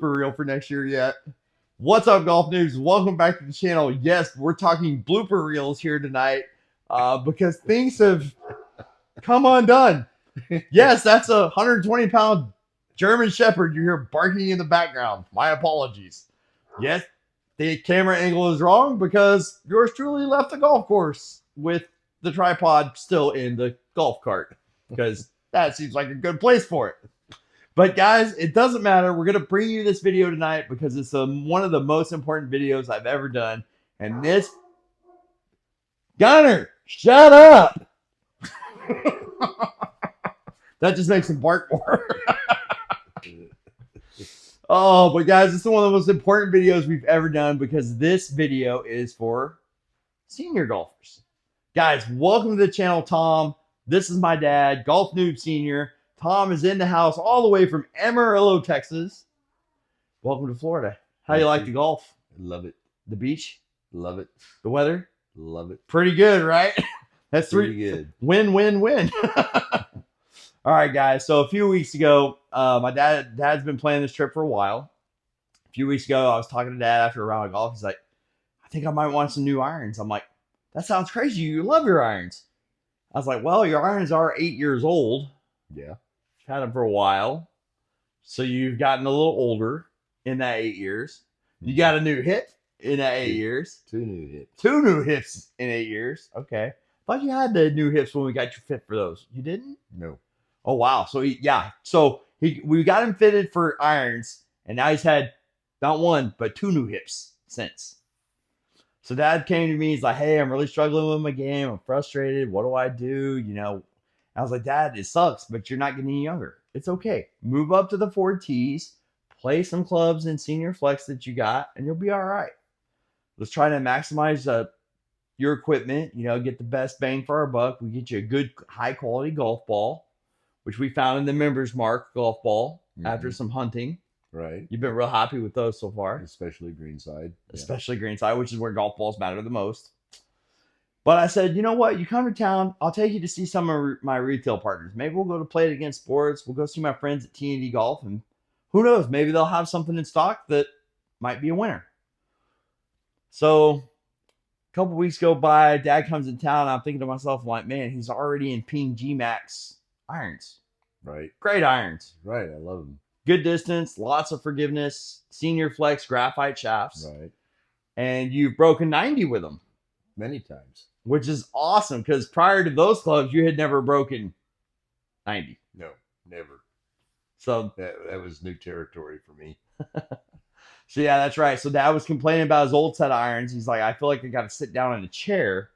for real for next year yet. What's up, golf news? Welcome back to the channel. Yes, we're talking blooper reels here tonight because things have come undone. Yes, that's a 120-pound German Shepherd you hear barking in the background. My apologies. Yes, the camera angle is wrong because yours truly left the golf course with the tripod still in the golf cart because that seems like a good place for it. But guys, it doesn't matter. We're going to bring you this video tonight because it's one of the most important videos I've ever done. And this... Gunner, shut up! That just makes him bark more. Oh, but guys, this is one of the most important videos we've ever done because this video is for senior golfers. Guys, welcome to the channel, Tom. This is my dad, Golf Noob Senior. Tom is in the house all the way from Amarillo, Texas. Welcome to Florida. How do you like the golf? Love it. The beach? Love it. The weather? Love it. Pretty good, right? That's pretty good. Win, win, win. All right, guys. So a few weeks ago, my dad's been planning this trip for a while. A few weeks ago, I was talking to Dad after a round of golf. He's like, I think I might want some new irons. I'm like, that sounds crazy. You love your irons. I was like, well, your irons are 8 years old. Yeah. You've had them for a while. So you've gotten a little older in that 8 years. You got a new hip in that 8 years. 2 new hips. 2 new hips in 8 years. Okay. Thought you had the new hips when we got you fit for those. You didn't? No. Oh, wow. So, we got him fitted for irons, and now he's had not 1, but 2 new hips since. So Dad came to me. He's like, hey, I'm really struggling with my game. I'm frustrated. What do I do? You know, I was like, Dad, it sucks, but you're not getting any younger. It's okay. Move up to the 4 tees, play some clubs in senior flex that you got, and you'll be all right. Let's try to maximize your equipment, you know, get the best bang for our buck. We get you a good, high-quality golf ball, which we found in the Members Mark golf ball after some hunting. Right. You've been real happy with those so far. Especially greenside. Especially greenside, which is where golf balls matter the most. But I said, you know what? You come to town, I'll take you to see some of my retail partners. Maybe we'll go to Play It Again Sports. We'll go see my friends at T&D Golf. And who knows? Maybe they'll have something in stock that might be a winner. So a couple weeks go by, Dad comes in town. I'm thinking to myself, like, man, he's already in Ping G-Max irons. Right. Great irons. Right. I love them. Good distance, lots of forgiveness, senior flex graphite shafts. Right. And you've broken 90 with them. Many times. Which is awesome because prior to those clubs, you had never broken 90. No, never. So that was new territory for me. So yeah, that's right. So Dad was complaining about his old set of irons. He's like, I feel like I got to sit down in a chair.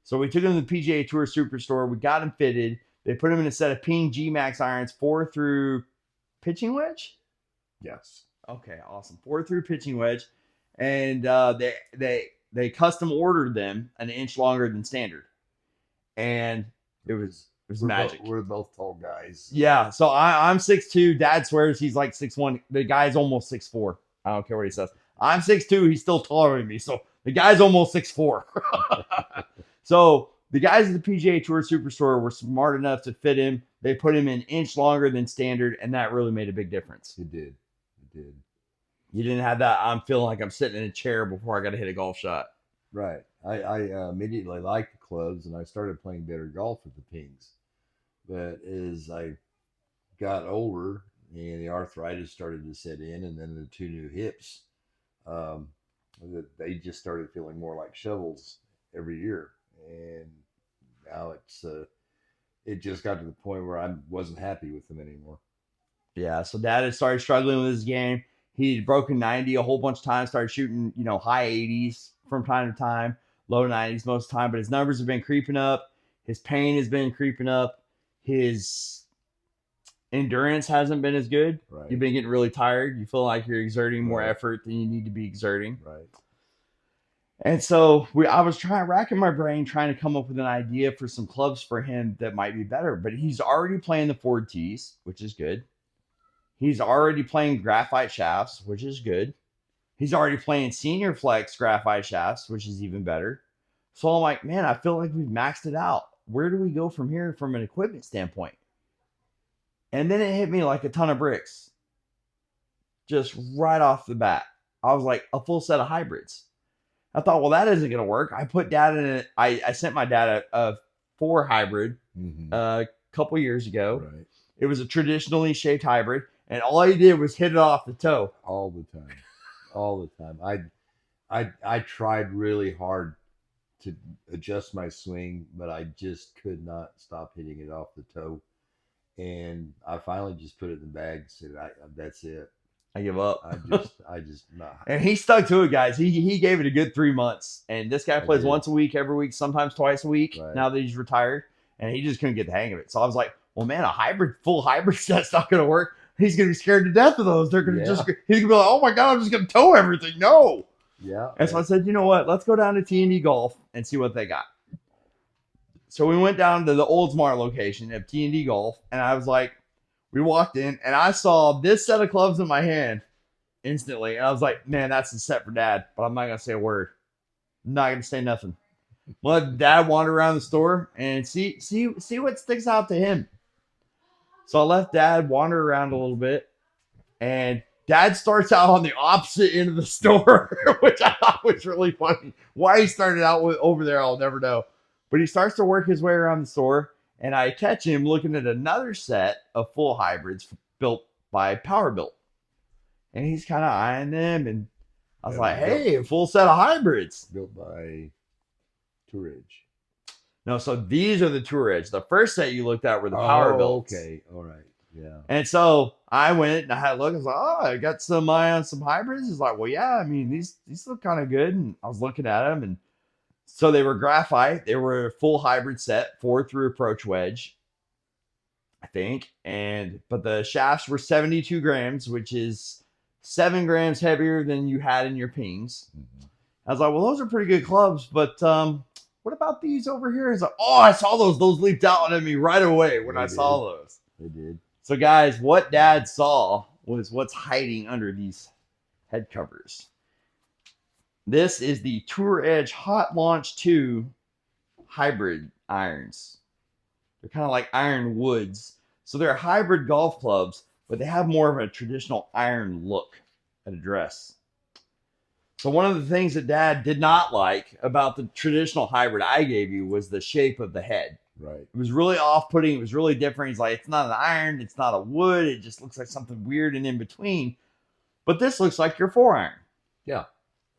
So we took him to the PGA Tour Superstore. We got him fitted. They put him in a set of Ping G-Max irons, 4 through pitching wedge. Yes. Okay, awesome. 4 through pitching wedge, and they custom ordered them an inch longer than standard, and it was magic. We're both tall guys. Yeah. So I'm 6'2". Dad swears he's like 6'1". The guy's almost 6'4". I don't care what he says. I'm 6'2". He's still taller than me. So the guy's almost 6'4". So the guys at the PGA Tour Superstore were smart enough to fit him. They put him an inch longer than standard, and that really made a big difference. It did. It did. You didn't have that, I'm feeling like I'm sitting in a chair before I got to hit a golf shot. Right. I immediately liked the clubs, and I started playing better golf with the Pings. But as I got older and the arthritis started to set in, and then the 2 new hips, they just started feeling more like shovels every year. And now it just got to the point where I wasn't happy with them anymore. Yeah, so Dad had started struggling with his game. He'd broken 90 a whole bunch of times, started shooting, you know, high 80s from time to time, low 90s most of the time, but his numbers have been creeping up. His pain has been creeping up. His endurance hasn't been as good. Right. You've been getting really tired. You feel like you're exerting more effort than you need to be exerting. Right. And so I was racking my brain, trying to come up with an idea for some clubs for him that might be better. But he's already playing the 4 tees, which is good. He's already playing graphite shafts, which is good. He's already playing senior flex graphite shafts, which is even better. So I'm like, man, I feel like we've maxed it out. Where do we go from here from an equipment standpoint? And then it hit me like a ton of bricks. just right off the bat. I was like, a full set of hybrids. I thought, well, that isn't going to work. I put dad in it. I sent my dad a 4 hybrid a couple years ago. Right. It was a traditionally shaped hybrid, and all he did was hit it off the toe. All the time. All the time. I tried really hard to adjust my swing, but I just could not stop hitting it off the toe. And I finally just put it in the bag and said, that's it. I give up. I just not. And he stuck to it, guys. He gave it a good 3 months. And this guy plays did. once a week, every week, sometimes twice a week. Right. Now that he's retired, and he just couldn't get the hang of it. So I was like, well, man, full hybrid set's not going to work. He's going to be scared to death of those. They're going to he's going to be like, oh my God, I'm just going to tow everything. No. Yeah. And so I said, you know what? Let's go down to T&D Golf and see what they got. So we went down to the Oldsmar location of T&D Golf, and I was like, we walked in, and I saw this set of clubs in my hand instantly, and I was like, man, that's the set for dad, but I'm not going to say a word. I'm not going to say nothing. Let dad wander around the store and see what sticks out to him. So I left dad wander around a little bit, and dad starts out on the opposite end of the store, which I thought was really funny. Why he started out over there, I'll never know. But he starts to work his way around the store, and I catch him looking at another set of full hybrids built by Powerbuilt. And he's kind of eyeing them, and I was like, hey, a full set of hybrids. Built by Tour Edge. No, so these are the Tour Edge. The first set you looked at were the Powerbuilt. Okay, all right. Yeah. And so I went and I had a look. I was like, oh, I got some eye on some hybrids. He's like, well, yeah, I mean, these look kind of good. And I was looking at them. And so they were graphite. They were a full hybrid set, 4 through approach wedge, I think. But the shafts were 72 grams, which is 7 grams heavier than you had in your pings. Mm-hmm. I was like, well, those are pretty good clubs. But what about these over here? He's like, oh, I saw those. Those leaped out at me right away when I saw those. They did. So, guys, what dad saw was what's hiding under these head covers. This is the Tour Edge Hot Launch 2 hybrid irons. They're kind of like iron woods. So they're hybrid golf clubs, but they have more of a traditional iron look at a dress. So one of the things that dad did not like about the traditional hybrid I gave you was the shape of the head. Right. It was really off-putting. It was really different. He's like, it's not an iron. It's not a wood. It just looks like something weird and in between. But this looks like your 4-iron. Yeah.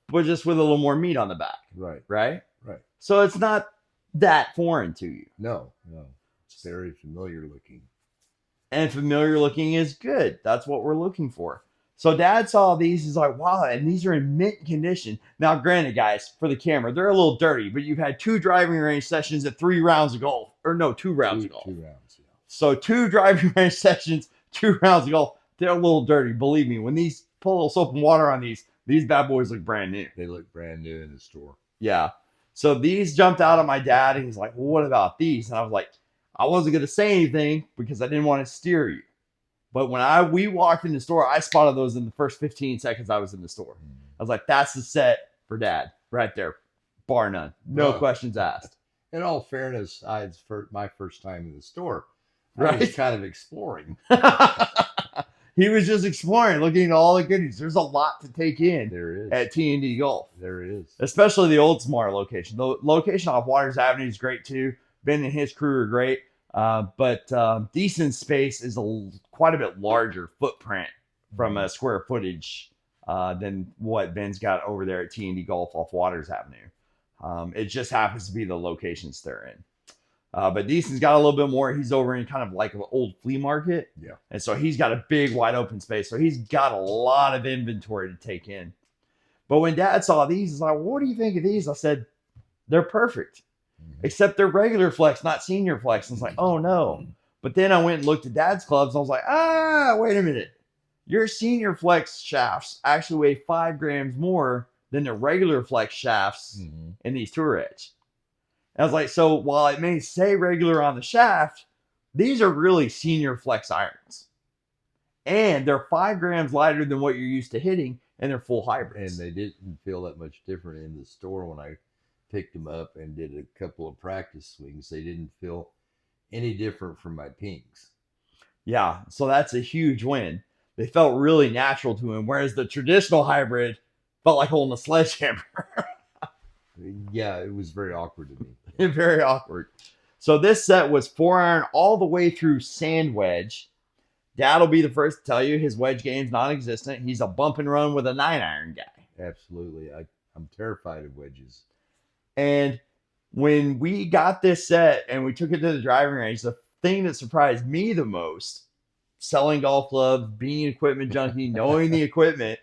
But just with a little more meat on the back. Right. Right? Right. So it's not that foreign to you. No. It's very familiar looking. And familiar looking is good. That's what we're looking for. So dad saw these. He's like, wow, and these are in mint condition. Now, granted, guys, for the camera, they're a little dirty, but you've had 2 driving range sessions at 3 rounds of golf. Or no, 2 rounds of golf. 2 rounds, yeah. So 2 driving range sessions, 2 rounds of golf. They're a little dirty. Believe me, when these pull a little soap and water on these bad boys look brand new. They look brand new in the store. Yeah. So these jumped out at my dad, and he's like, well, what about these? And I was like, I wasn't going to say anything because I didn't want to steer you. But when we walked in the store, I spotted those in the first 15 seconds I was in the store. I was like, that's the set for dad right there. Bar none. No questions asked. In all fairness, it's my first time in the store. Right. I was kind of exploring. He was just exploring, looking at all the goodies. There's a lot to take in There is. at T&D Golf. There is. Especially the Oldsmar location. The location off Waters Avenue is great too. Ben and his crew are great. But Decent Space is quite a bit larger footprint from a square footage than what Ben's got over there at T&D Golf off Waters Avenue. It just happens to be the locations they're in. But Decent's got a little bit more. He's over in kind of like an old flea market. Yeah. And so he's got a big wide open space. So he's got a lot of inventory to take in. But when dad saw these, he's like, what do you think of these? I said, they're perfect. Except they're regular flex, not senior flex. And it's like, oh no. But then I went and looked at dad's clubs and I was like, wait a minute. Your senior flex shafts actually weigh 5 grams more than the regular flex shafts in these Tour Edge. And I was like, so while it may say regular on the shaft, these are really senior flex irons. And they're 5 grams lighter than what you're used to hitting, and they're full hybrids. And they didn't feel that much different in the store when I picked them up and did a couple of practice swings. They didn't feel any different from my pings. Yeah, so that's a huge win. They felt really natural to him, whereas the traditional hybrid felt like holding a sledgehammer. Yeah, it was very awkward to me. Very awkward. So this set was 4-iron all the way through sand wedge. Dad'll be the first to tell you his wedge game's non-existent. He's a bump and run with a 9-iron guy. Absolutely. I'm terrified of wedges. And when we got this set and we took it to the driving range, the thing that surprised me the most, selling golf clubs, being an equipment junkie, knowing the equipment,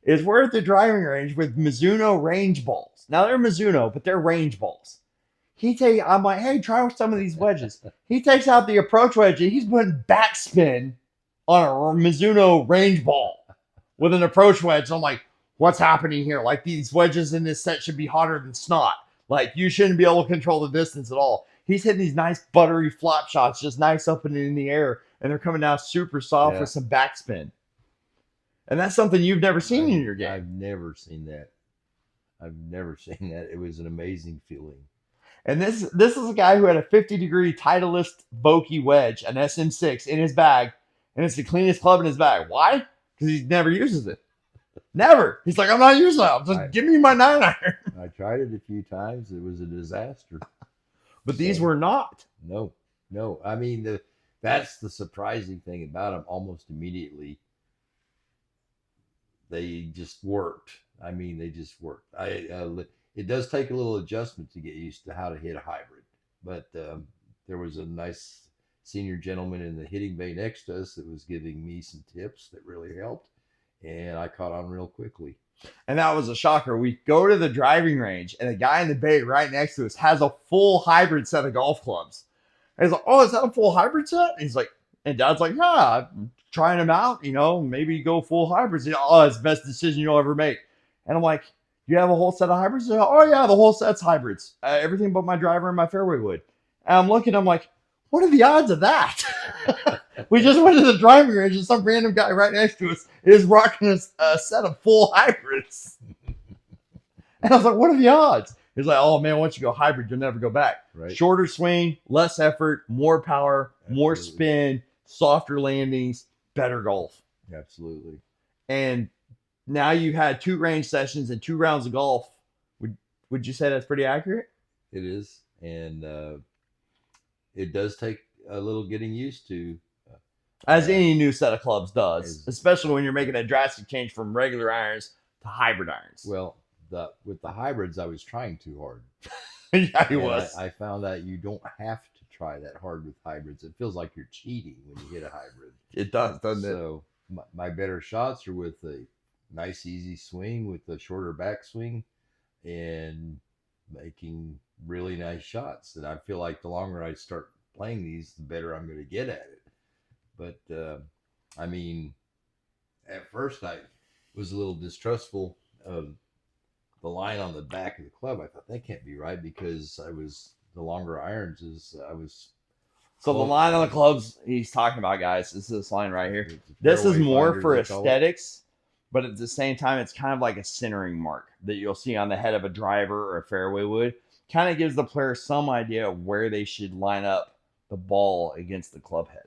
is we're at the driving range with Mizuno range balls. Now they're Mizuno, but they're range balls. I'm like, hey, try some of these wedges. He takes out the approach wedge and he's putting backspin on a Mizuno range ball with an approach wedge. I'm like, what's happening here? Like, these wedges in this set should be hotter than snot. Like, you shouldn't be able to control the distance at all. He's hitting these nice buttery flop shots, just nice up and in the air, and they're coming down super soft with some backspin. And that's something you've never seen in your game. I've never seen that. It was an amazing feeling. And this is a guy who had a 50-degree Titleist Vokey wedge, an SM6, in his bag, and it's the cleanest club in his bag. Why? Because he never uses it. Never. He's like, I'm not using it. Just give me my 9-iron. I tried it a few times. It was a disaster. But these were not. No. I mean, that's the surprising thing about them. Almost immediately, they just worked. I mean, they just worked. It does take a little adjustment to get used to how to hit a hybrid. But there was a nice senior gentleman in the hitting bay next to us that was giving me some tips that really helped. And I caught on real quickly. And that was a shocker. We go to the driving range, and the guy in the bay right next to us has a full hybrid set of golf clubs. And he's like, oh, is that a full hybrid set? And he's like, and Dad's like, yeah, I'm trying them out, maybe go full hybrids. Oh, it's the best decision you'll ever make. And I'm like, you have a whole set of hybrids? Like, oh, yeah, the whole set's hybrids. Everything but my driver and my fairway wood. And I'm looking, I'm like, what are the odds of that? We just went to the driving range and some random guy right next to us is rocking a set of full hybrids. And I was like, what are the odds? He's like, oh, man, once you go hybrid, you'll never go back. Right. Shorter swing, less effort, more power, more spin, softer landings, better golf. Absolutely. And now you've had 2 range sessions and 2 rounds of golf. Would you say that's pretty accurate? It is. And it does take a little getting used to. As any new set of clubs does, especially when you're making a drastic change from regular irons to hybrid irons. Well, with the hybrids, I was trying too hard. Yeah, he was. I found out you don't have to try that hard with hybrids. It feels like you're cheating when you hit a hybrid. It does, doesn't it? So my better shots are with a nice, easy swing with a shorter backswing and making really nice shots. And I feel like the longer I start playing these, the better I'm going to get at it. But I mean, at first I was a little distrustful of the line on the back of the club. I thought that can't be right because the longer irons So the line on the clubs he's talking about, guys, is this line right here. This is more for aesthetics, but at the same time, it's kind of like a centering mark that you'll see on the head of a driver or a fairway wood. Kind of gives the player some idea of where they should line up the ball against the club head.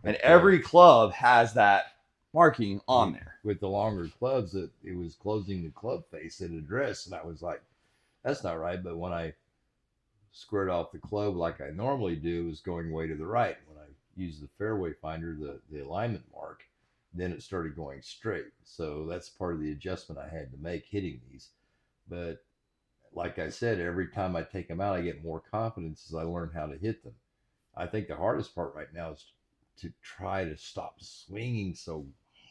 And every club has that marking on there. With the longer clubs, it was closing the club face at address, and I was like, that's not right. But when I squared off the club like I normally do, it was going way to the right. When I used the fairway finder, the alignment mark, then it started going straight. So that's part of the adjustment I had to make hitting these. But like I said, every time I take them out, I get more confidence as I learn how to hit them. I think the hardest part right now is to try to stop swinging so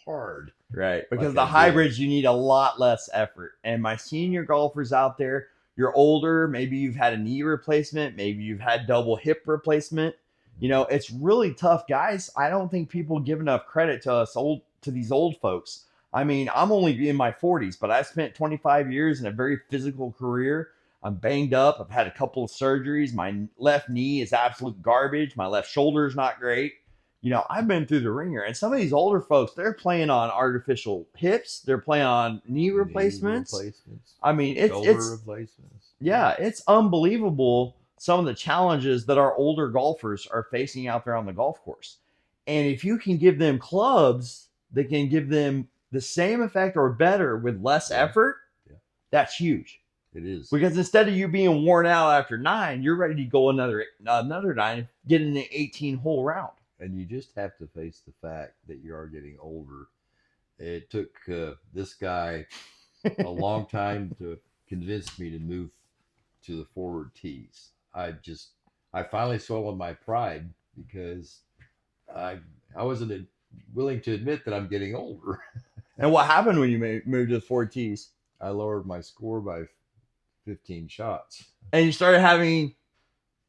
hard. Right. Because the hybrids, you need a lot less effort. And my senior golfers out there, you're older, maybe you've had a knee replacement, maybe you've had double hip replacement. It's really tough, guys. I don't think people give enough credit to these old folks. I mean, I'm only in my 40s, but I spent 25 years in a very physical career. I'm banged up. I've had a couple of surgeries. My left knee is absolute garbage. My left shoulder is not great. I've been through the ringer, and some of these older folks, they're playing on artificial hips. They're playing on knee replacements. I mean, it's replacements. Yeah, it's unbelievable some of the challenges that our older golfers are facing out there on the golf course. And if you can give them clubs that can give them the same effect or better with less Yeah. effort, Yeah. that's huge. It is. Because instead of you being worn out after 9, you're ready to go another 9, get in an 18-hole round. And you just have to face the fact that you are getting older. It took this guy a long time to convince me to move to the forward tees. I finally swallowed my pride because I wasn't willing to admit that I'm getting older. And what happened when you moved to the forward tees? I lowered my score by 15 shots. And you started having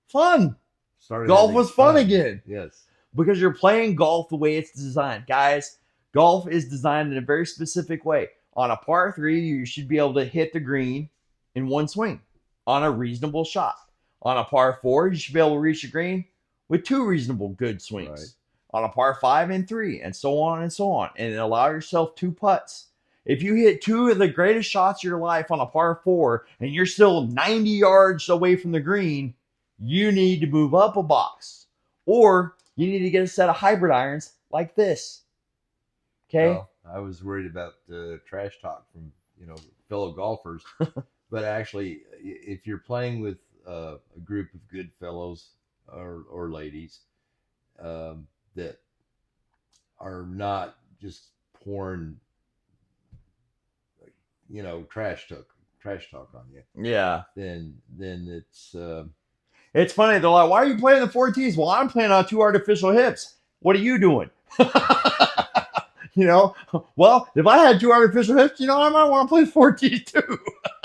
fun. Started Golf having was fun again. Yes. Because you're playing golf the way it's designed. Guys, golf is designed in a very specific way. On a par 3, you should be able to hit the green in one swing on a reasonable shot. On a par 4, you should be able to reach the green with 2 reasonable good swings. Right. On a par 5 and 3, and so on and so on. And allow yourself 2 putts. If you hit 2 of the greatest shots of your life on a par 4 and you're still 90 yards away from the green, you need to move up a box. Or you need to get a set of hybrid irons like this. Okay? Well, I was worried about trash talk from fellow golfers, but actually, if you're playing with a group of good fellows or ladies that are not just pouring, trash talk on you, Yeah. then it's It's funny. They're like, why are you playing the 4 tees? Well, I'm playing on 2 artificial hips. What are you doing? Well, if I had 2 artificial hips, I might want to play 4 tees too.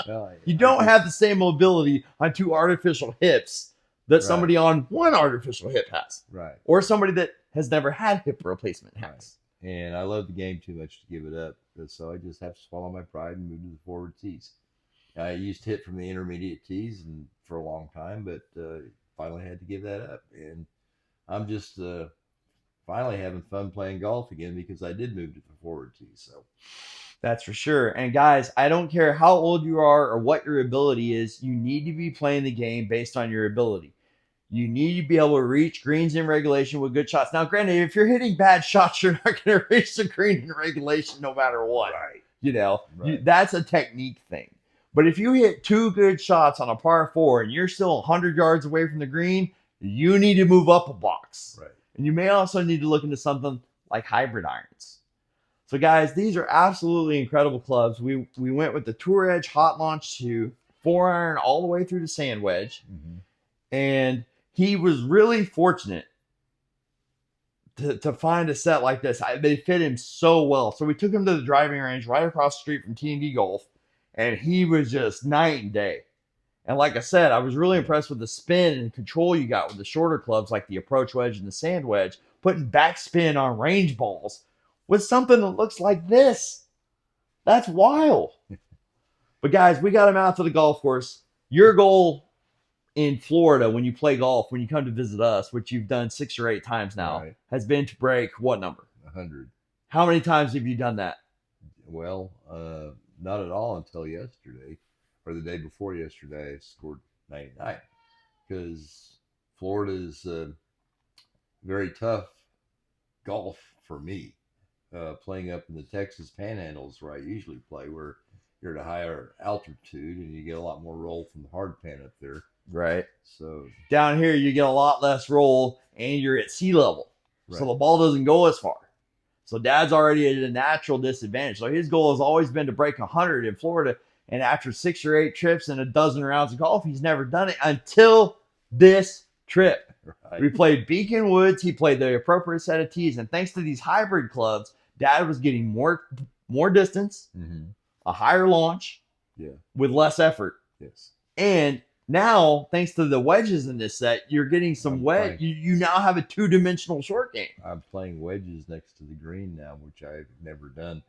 well, You don't have the same mobility on 2 artificial hips that somebody on 1 artificial hip has. right. Or somebody that has never had hip replacement has. And I love the game too much to give it up. So I just have to swallow my pride and move to the forward tees. I used to hit from the intermediate tees and for a long time, but finally had to give that up. And I'm just finally having fun playing golf again because I did move to the forward tees. So That's for sure. And guys, I don't care how old you are or what your ability is, you need to be playing the game based on your ability. You need to be able to reach greens in regulation with good shots. Now, granted, if you're hitting bad shots, you're not going to reach the green in regulation no matter what. right. Right. That's a technique thing. But if you hit 2 good shots on a par 4 and you're still 100 yards away from the green, you need to move up a box. Right. And you may also need to look into something like hybrid irons. So, guys, these are absolutely incredible clubs. We went with the Tour Edge Hot Launch 2, 4-iron all the way through to sand wedge. Mm-hmm. And he was really fortunate to find a set like this. They fit him so well. So we took him to the driving range right across the street from T&D Golf, and he was just night and day. And like I said, I was really impressed with the spin and control you got with the shorter clubs like the approach wedge and the sand wedge, putting backspin on range balls with something that looks like this. That's wild. But guys, we got him out to the golf course. Your goal in Florida when you play golf, when you come to visit us, which you've done 6 or 8 times now, Right. has been to break what number? 100. How many times have you done that? Well, not at all until yesterday, or the day before yesterday. I scored 99 because Florida is very tough golf for me. Playing up in the Texas Panhandles where I usually play, where you're at a higher altitude and you get a lot more roll from the hard pan up there. Right. So Down here, you get a lot less roll and you're at sea level. So Right. the ball doesn't go as far. So Dad's already at a natural disadvantage. So his goal has always been to break 100 in Florida. And after 6 or 8 trips and a dozen rounds of golf, he's never done it until this trip. right. We played Beacon Woods. He played the appropriate set of tees. And thanks to these hybrid clubs, Dad was getting more distance, Mm-hmm. a higher launch Yeah. with less effort. Yes. And now, thanks to the wedges in this set, you're getting some I'm wedge. playing. You now have a 2-dimensional short game. I'm playing wedges next to the green now, which I've never done,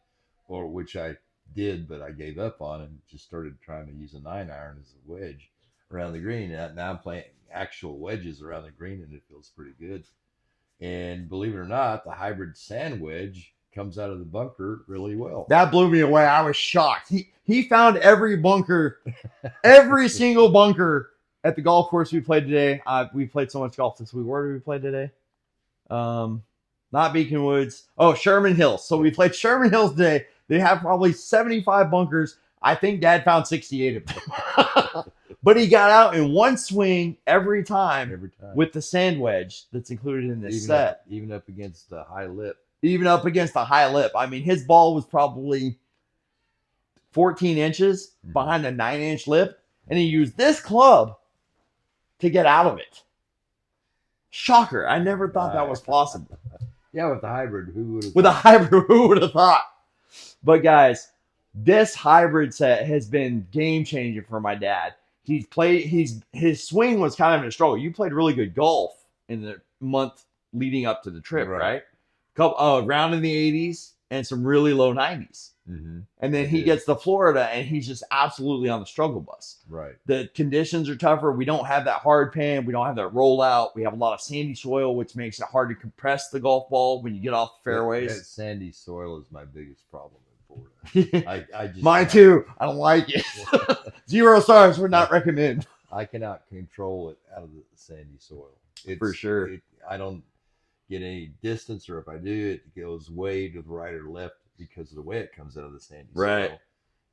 or which I did, but I gave up on and just started trying to use a 9-iron as a wedge around the green. And now I'm playing actual wedges around the green, and it feels pretty good. And believe it or not, the hybrid sand wedge comes out of the bunker really well. That blew me away. I was shocked. He found every bunker, every single bunker at the golf course we played today. We played so much golf this week. Where did we play today? Not Beacon Woods. Oh, Sherman Hills. So we played Sherman Hills today. They have probably 75 bunkers. I think Dad found 68 of them. But he got out in one swing every time with the sand wedge that's included in this set. Even up against the high lip. Even up against the high lip. I mean, his ball was probably 14 inches behind a 9-inch lip, and he used this club to get out of it. Shocker. I never thought that was possible. Yeah, with the hybrid, who would have With a hybrid, who would have thought? But guys, this hybrid set has been game changing for my dad. His swing was kind of in a struggle. You played really good golf in the month leading up to the trip, right? Round in the 80s and some really low 90s. Mm-hmm. And then he gets to Florida and he's just absolutely on the struggle bus. Right. The conditions are tougher. We don't have that hard pan. We don't have that rollout. We have a lot of sandy soil, which makes it hard to compress the golf ball when you get off the fairways. That sandy soil is my biggest problem in Florida. I just Mine too. I don't like it. 0 stars. Would not recommend. I cannot control it out of the sandy soil. For sure. I don't get any distance, or if I do, it goes way to the right or left because of the way it comes out of the sandy soil.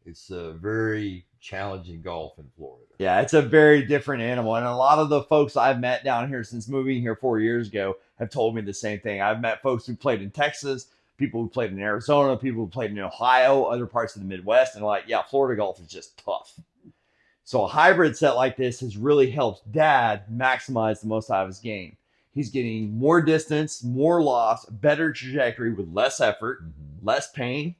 It's a very challenging golf in Florida. Yeah, it's a very different animal. And a lot of the folks I've met down here since moving here 4 years ago have told me the same thing. I've met folks who played in Texas, people who played in Arizona, people who played in Ohio, other parts of the Midwest, and like, yeah, Florida golf is just tough. So a hybrid set like this has really helped Dad maximize the most out of his game. He's getting more distance, more loss, better trajectory with less effort, less pain.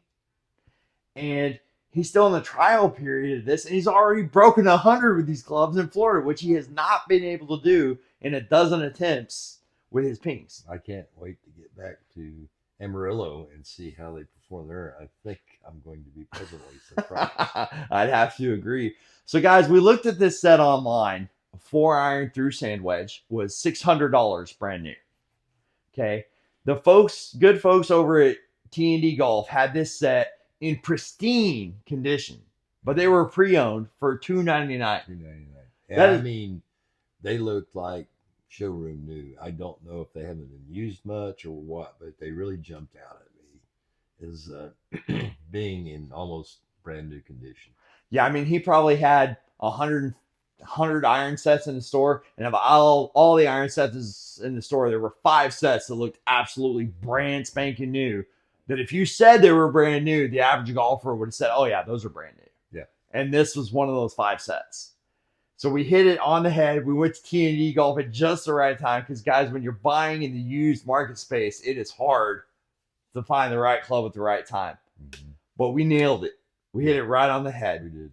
And he's still in the trial period of this, and he's already broken 100 with these clubs in Florida, which he has not been able to do in a dozen attempts with his pings. I can't wait to get back to Amarillo and see how they perform there. I think I'm going to be pleasantly surprised. I'd have to agree. So, guys, we looked at this set online. A 4-iron through sand wedge was $600 brand new. Okay. The good folks over at T&D Golf had this set in pristine condition, but they were pre-owned for $299. $299. I mean, they looked like showroom new. I don't know if they haven't been used much or what, but they really jumped out at me as being in almost brand new condition. Yeah, I mean, he probably had 100 iron sets in the store, and of all the iron sets in the store, there were 5 sets that looked absolutely brand spanking new. That if you said they were brand new, the average golfer would have said, oh yeah, those are brand new. Yeah. And this was one of those 5 sets. So we hit it on the head. We went to T&D Golf at just the right time because, guys, when you're buying in the used market space, it is hard to find the right club at the right time. Mm-hmm. But we nailed it. We hit it right on the head. We did.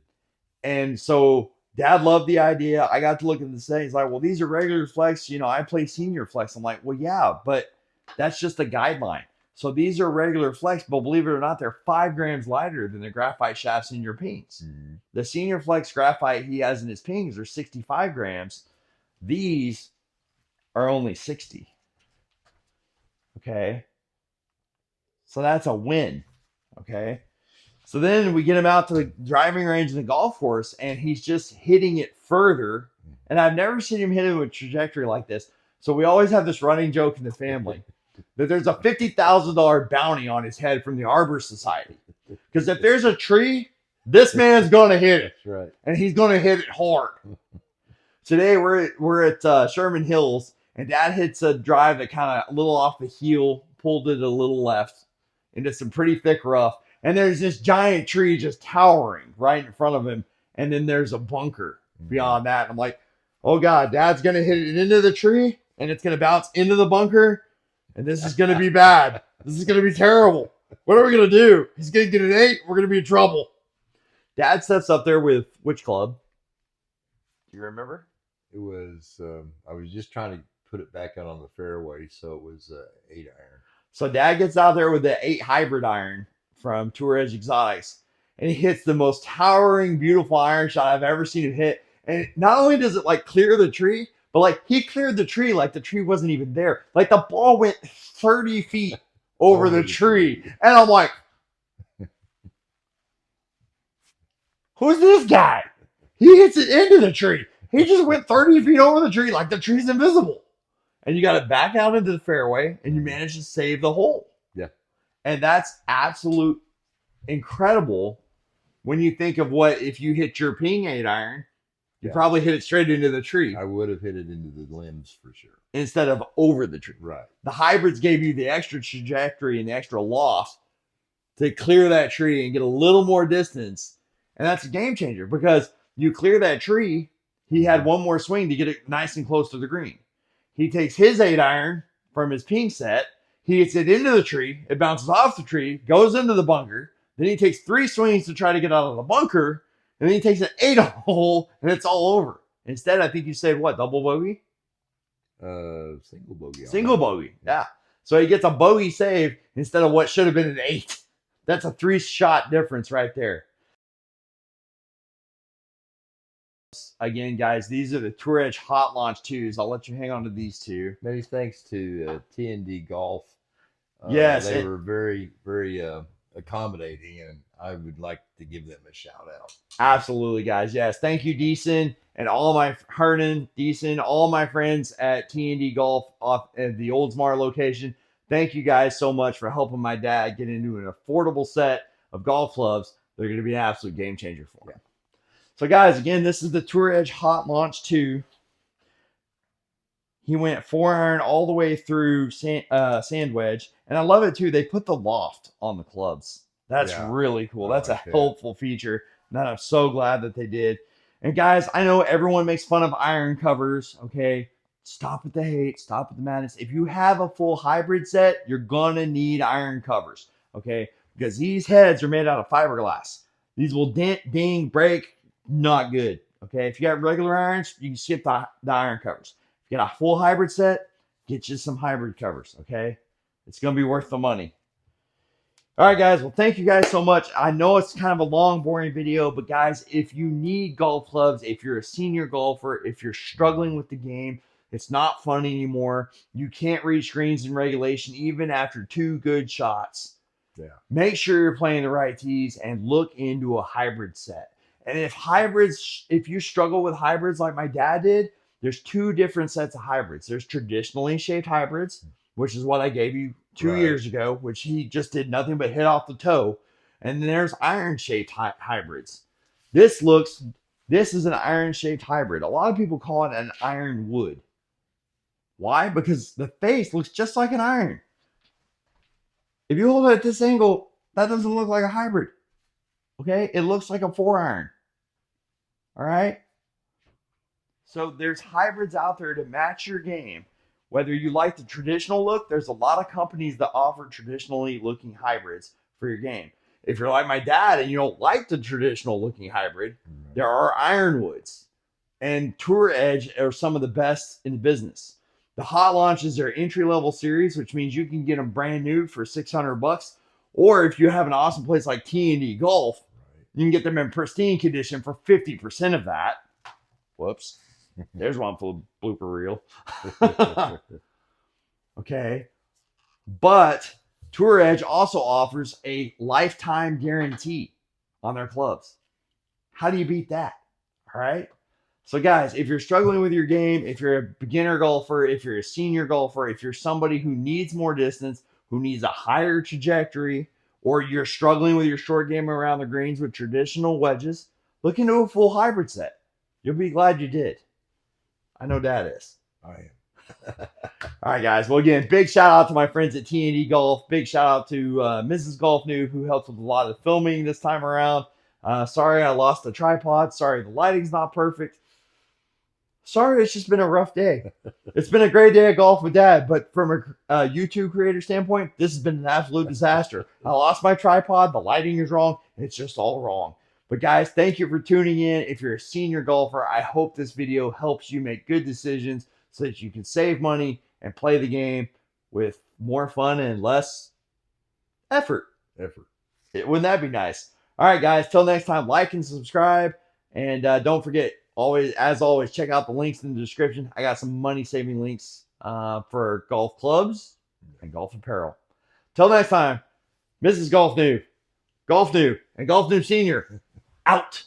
And so Dad loved the idea. I got to look at the set. He's like, well, these are regular flex. You know, I play senior flex. I'm like, well, yeah, but that's just a guideline. So these are regular flex, but believe it or not, they're 5 grams lighter than the graphite shafts in your pings. Mm-hmm. The senior flex graphite he has in his pings are 65 grams. These are only 60. Okay. So that's a win. Okay. So then we get him out to the driving range of the golf course, and he's just hitting it further. And I've never seen him hit it with a trajectory like this. So we always have this running joke in the family that there's a $50,000 bounty on his head from the Arbor Society. Because if there's a tree, this man's going to hit it. That's right. And he's going to hit it hard. Today we're at Sherman Hills, and Dad hits a drive that kind of a little off the heel, pulled it a little left into some pretty thick rough. And there's this giant tree just towering right in front of him. And then there's a bunker beyond that. And I'm like, oh God, Dad's going to hit it into the tree, and it's going to bounce into the bunker. And this is going to be bad. This is going to be terrible. What are we going to do? He's going to get an 8. We're going to be in trouble. Dad sets up there with which club? Do you remember? It was, I was just trying to put it back out on the fairway. So it was 8 iron. So Dad gets out there with the 8 hybrid iron from Tour Edge Exotics. And he hits the most towering, beautiful iron shot I've ever seen him hit. And not only does it like clear the tree, but like he cleared the tree like the tree wasn't even there. Like the ball went 30 feet over the tree. And I'm like, who's this guy? He hits it into the tree. He just went 30 feet over the tree like the tree's invisible. and you got it back out into the fairway, and you manage to save the hole. Yeah. And that's absolute incredible when you think of what if you hit your ping 8-iron, you Yeah. probably hit it straight into the tree I would have hit it into the limbs for sure. instead of over the tree. Right. The hybrids gave you the extra trajectory and the extra loft to clear that tree and get a little more distance. And that's a game changer because you clear that tree. He had one more swing to get it nice and close to the green. He takes his 8-iron from his ping set. He hits it into the tree. It bounces off the tree, goes into the bunker. Then he takes 3 swings to try to get out of the bunker. And then he takes an 8-hole and it's all over. Instead, I think you said what? Double bogey? Single bogey. Single bogey. Yeah. So he gets a bogey save instead of what should have been an 8. That's a 3-shot difference right there. Again, guys, these are the Tour Edge Hot Launch 2s. I'll let you hang on to these two. Many thanks to TND Golf. Yes, they were very, very accommodating, and I would like to give them a shout out. Absolutely, guys. Yes, thank you, Deason, and all my Hernan, Deason, all my friends at TND Golf off at the Oldsmar location. Thank you guys so much for helping my dad get into an affordable set of golf clubs. They're going to be an absolute game changer for him. So, guys, again, this is the Tour Edge Hot Launch 2. He went 4-iron all the way through sand wedge. And I love it, too. They put the loft on the clubs. That's really cool. That's a helpful feature that I'm so glad that they did. And, guys, I know everyone makes fun of iron covers, okay? Stop with the hate. Stop with the madness. If you have a full hybrid set, you're going to need iron covers, okay? Because these heads are made out of fiberglass. These will dent, ding, break. Not good, okay? If you got regular irons, you can skip the iron covers. If you got a full hybrid set, get you some hybrid covers, okay? It's going to be worth the money. All right, guys. Well, thank you guys so much. I know it's kind of a long, boring video, but guys, if you need golf clubs, if you're a senior golfer, if you're struggling with the game, it's not fun anymore. You can't reach greens in regulation even after 2 good shots. Yeah. Make sure you're playing the right tees and look into a hybrid set. And if you struggle with hybrids like my dad did, there's 2 different sets of hybrids. There's traditionally shaped hybrids, which is what I gave you 2 years ago, which he just did nothing but hit off the toe. And then there's iron shaped hybrids. This is an iron shaped hybrid. A lot of people call it an iron wood. Why? Because the face looks just like an iron. If you hold it at this angle, that doesn't look like a hybrid. Okay? It looks like a 4-iron. All right? So there's hybrids out there to match your game. Whether you like the traditional look, there's a lot of companies that offer traditionally looking hybrids for your game. If you're like my dad and you don't like the traditional looking hybrid, there are ironwoods. And Tour Edge are some of the best in the business. The Hot Launch is their entry-level series, which means you can get them brand new for $600. Or if you have an awesome place like T&D Golf, you can get them in pristine condition for 50% of that. Whoops. There's one full blooper reel. Okay. But Tour Edge also offers a lifetime guarantee on their clubs. How do you beat that? All right. So, guys, if you're struggling with your game, if you're a beginner golfer, if you're a senior golfer, if you're somebody who needs more distance, who needs a higher trajectory, or you're struggling with your short game around the greens with traditional wedges, look into a full hybrid set. You'll be glad you did. I know Dad is. I am. All right, guys. Well, again, big shout out to my friends at T&D Golf. Big shout out to Mrs. Golf Noob, who helped with a lot of the filming this time around. Sorry I lost the tripod. Sorry the lighting's not perfect. Sorry, it's just been a rough day. It's been a great day of golf with Dad, but from a YouTube creator standpoint, this has been an absolute disaster. I lost my tripod. The lighting is wrong. It's just all wrong. But guys, thank you for tuning in. If you're a senior golfer, I hope this video helps you make good decisions so that you can save money and play the game with more fun and less effort. Wouldn't that be nice? All right, guys. Till next time, like and subscribe. And don't forget, as always, check out the links in the description. I got some money-saving links for golf clubs and golf apparel. Till next time, Mrs. Golf Noob, and Golf Noob Senior, out.